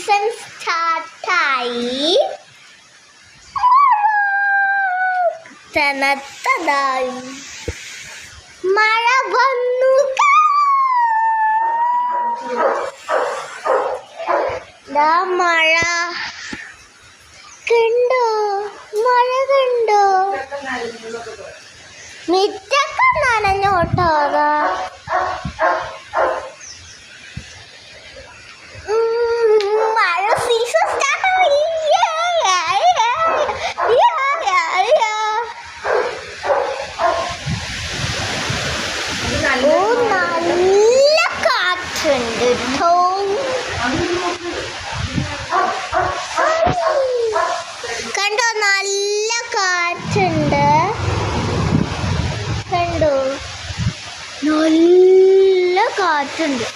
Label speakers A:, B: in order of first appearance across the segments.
A: Season സ്റ്റാർട്ടായി. തണുത്തതായി മഴ വന്നു. മഴ കണ്ടോ? മഴ കണ്ടോ? മിറ്റൊക്കെ നനഞ്ഞോട്ടോ. മഴ സീസൺ സ്റ്റാർട്ടായി. നല്ല കാറ്റുണ്ട് കേട്ടോ. കണ്ടോ? നല്ല കാറ്റുണ്ട്. കണ്ടോ? നല്ല കാറ്റുണ്ട്.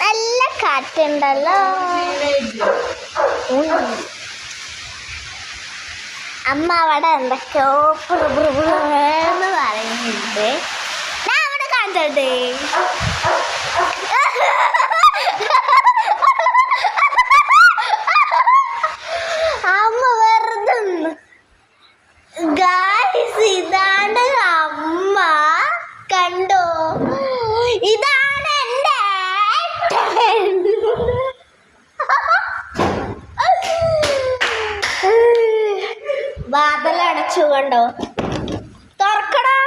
A: നല്ല കാറ്റുണ്ടല്ലോ. അമ്മ അവിടെ എന്തൊക്കെയോ എന്ന് പറയുന്നുണ്ട്. ഞാൻ അവിടെ കാണിച്ചോട്ടെ. അമ്മ വെറുതെ ഗായ്സ്, ഇതാണ് അമ്മ. കണ്ടോ? ഇതാണ് എൻ്റെ വാതിലടച്ചു. കണ്ടോ? തുറക്കടാ.